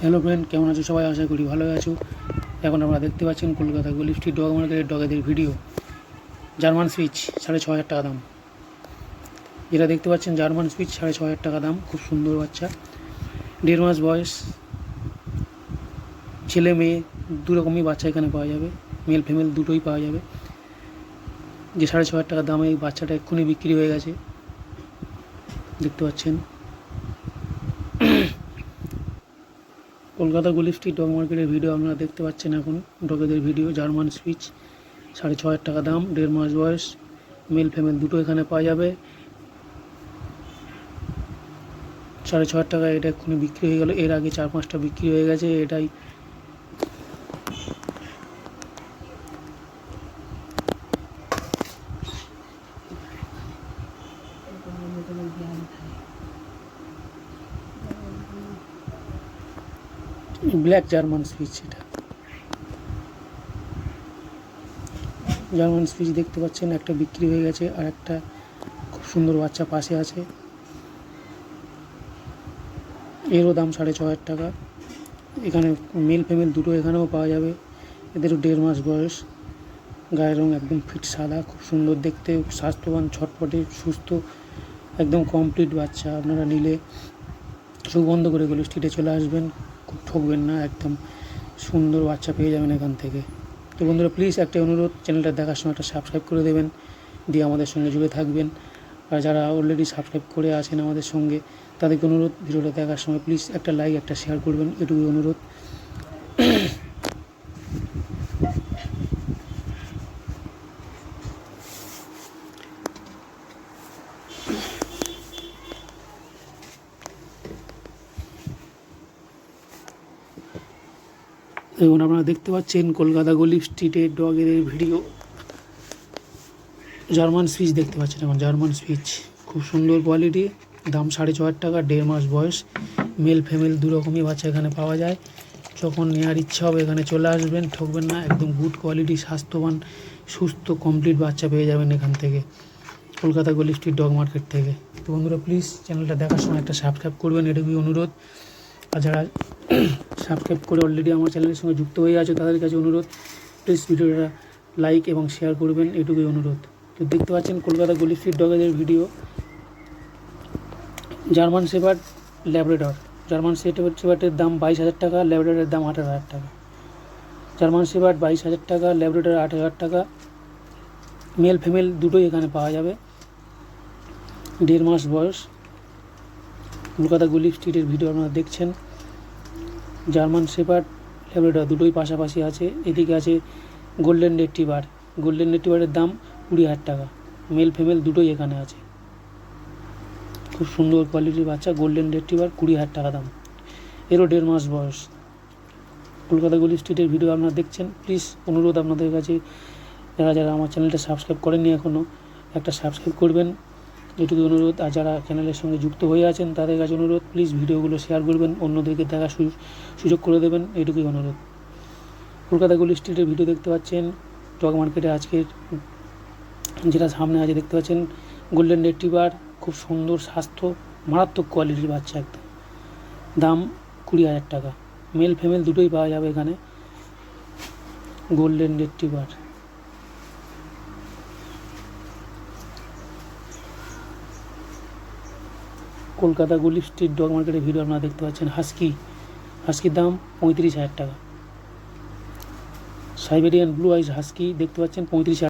Hello friend, কেমন আছো সবাই? আশা করি ভালো আছো। এখন আপনারা দেখতে পাচ্ছেন কলকাতা গলি স্ট্রিট ডগ মার্কেটের ডগেদের ভিডিও। জার্মান সুইচ 6,500 টাকা দাম। যেটা দেখতে পাচ্ছেন জার্মান সুইচ 6,500 টাকা দাম। খুব সুন্দর বাচ্চা, 1.5 মাস বয়স। ছেলে মেয়ে দু রকমই বাচ্চা এখানে পাওয়া যাবে, মেল ফিমেল দুটোই পাওয়া যাবে। যে 6,500 টাকা দামে এই বাচ্চাটা এক্ষুনি বিক্রি হয়ে গেছে, দেখতে পাচ্ছেন। কলকাতা গলি স্ট্রিট ডগ মার্কেটের ভিডিও আপনারা দেখতে পাচ্ছেন এখন। ডগেদের ভিডিও, জার্মান সুইচ 6,500 টাকা দাম, 1.5 মাস বয়স, মেল ফিমেল দুটো এখানে পাওয়া যাবে। 6,500 টাকা এটা এক্ষুনি বিক্রি হয়ে গেল। এর আগে 4-5টা বিক্রি হয়ে গেছে। এটাই ব্ল্যাক জার্মান সুইচ। এটা জার্মান সুইচ দেখতে পাচ্ছেন, একটা বিক্রি হয়ে গেছে আর একটা খুব সুন্দর বাচ্চা পাশে আছে। এরও দাম 6,500 টাকা। এখানে মেল ফিমেল দুটো এখানেও পাওয়া যাবে। এদেরও 1.5 মাস বয়স, গায়ের রং একদম ফিট সাদা, খুব সুন্দর দেখতে, স্বাস্থ্যবান, ছটপটে, সুস্থ, একদম কমপ্লিট বাচ্চা। আপনারা নিলে চোখ বন্ধ করে গলি স্ট্রিটে চলে আসবেন, খুব ঠকবেন না, একদম সুন্দর বাচ্চা পেয়ে যাবেন এখান থেকে। তো বন্ধুরা, প্লিজ একটা অনুরোধ, চ্যানেলটা দেখার সময় একটা সাবস্ক্রাইব করে দেবেন, দিয়ে আমাদের সঙ্গে জুড়ে থাকবেন। আর যারা অলরেডি সাবস্ক্রাইব করে আছেন আমাদের সঙ্গে, তাদেরকে অনুরোধ, ভিডিওটা দেখার সময় প্লিজ একটা লাইক, একটা শেয়ার করবেন, এটুকুই অনুরোধ। এবং আপনারা দেখতে পাচ্ছেন কলকাতা গলি স্ট্রিটের ডগের ভিডিও। জার্মান সুইচ দেখতে পাচ্ছেন এখন, জার্মান সুইচ খুব সুন্দর কোয়ালিটি, দাম 6,500 টাকা, 1.5 মাস বয়স, মেল ফিমেল দু রকমই বাচ্চা এখানে পাওয়া যায়। যখন নেওয়ার ইচ্ছা হবে এখানে চলে আসবেন, ঠকবেন না, একদম গুড কোয়ালিটি, স্বাস্থ্যবান, সুস্থ, কমপ্লিট বাচ্চা পেয়ে যাবেন এখান থেকে, কলকাতা গলি স্ট্রিট ডগ মার্কেট থেকে। তো বন্ধুরা, প্লিজ চ্যানেলটা দেখার সময় একটা সাবস্ক্রাইব করবেন, এটুকুই অনুরোধ। আর যারা সাবস্ক্রাইব করে অলরেডি আমার চ্যানেলের সঙ্গে যুক্ত হয়ে আছে, তাদের কাছে অনুরোধ, প্লিজ ভিডিওটা লাইক এবং শেয়ার করবেন, এটুকুই অনুরোধ। তো দেখতে পাচ্ছেন কলকাতা গলি স্ট্রিট ডগেদের video. German shepherd Labrador, German শেপার্ডের দাম 22,000 টাকা, ল্যাব্রাডরের দাম 18,000 টাকা। জার্মান শেপার্ড 22,000 টাকা, ল্যাব্রাডর 8,000 টাকা। মেল ফিমেল দুটোই এখানে পাওয়া যাবে, 1.5 মাস বয়স। কলকাতা গলি স্ট্রিটের ভিডিও আপনারা দেখছেন। জার্মান শেপার্ড ল্যাব্রাডর দুটোই পাশাপাশি আছে। এদিকে আছে গোল্ডেন রেট্রিভার, গোল্ডেন রেট্রিভারের দাম 20,000 টাকা, মেল ফিমেল দুটোই এখানে আছে। খুব সুন্দর কোয়ালিটির বাচ্চা, গোল্ডেন রেট্রিভার, 20,000 টাকা দাম। এরও 1.5 মাস বয়স। কলকাতা গলি স্ট্রিটের ভিডিও আপনারা দেখছেন। প্লিজ অনুরোধ আপনাদের কাছে, যারা যারা আমার চ্যানেলটা সাবস্ক্রাইব করেননি এখনও, একটা সাবস্ক্রাইব করবেন, এটুকু অনুরোধ। আর যারা চ্যানেলের সঙ্গে যুক্ত হয়ে আছেন, তাদের কাছে অনুরোধ, প্লিজ ভিডিওগুলো শেয়ার করবেন, অন্যদেরকে দেখার সুযোগ করে দেবেন, এটুকুই অনুরোধ। কলকাতা গলি স্ট্রিটের ভিডিও দেখতে পাচ্ছেন। ডগ মার্কেটে আজকের যেটা সামনে আছে দেখতে পাচ্ছেন, গোল্ডেন রেট্রিভার, খুব সুন্দর, স্বাস্থ্য, মারাত্মক কোয়ালিটির বাচ্চা একদম, দাম 20,000 টাকা। মেল ফিমেল দুটোই পাওয়া যাবে এখানে, গোল্ডেন রেট্রিভার। কলকাতা গলি স্ট্রিট ডগ মার্কেটের ভিডিও আপনারা দেখতে পাচ্ছেন। হাস্কির দাম 35,000 টাকা। সাইবেরিয়ান ব্লু আইস হাস্কি দেখতে পাচ্ছেন, 35,000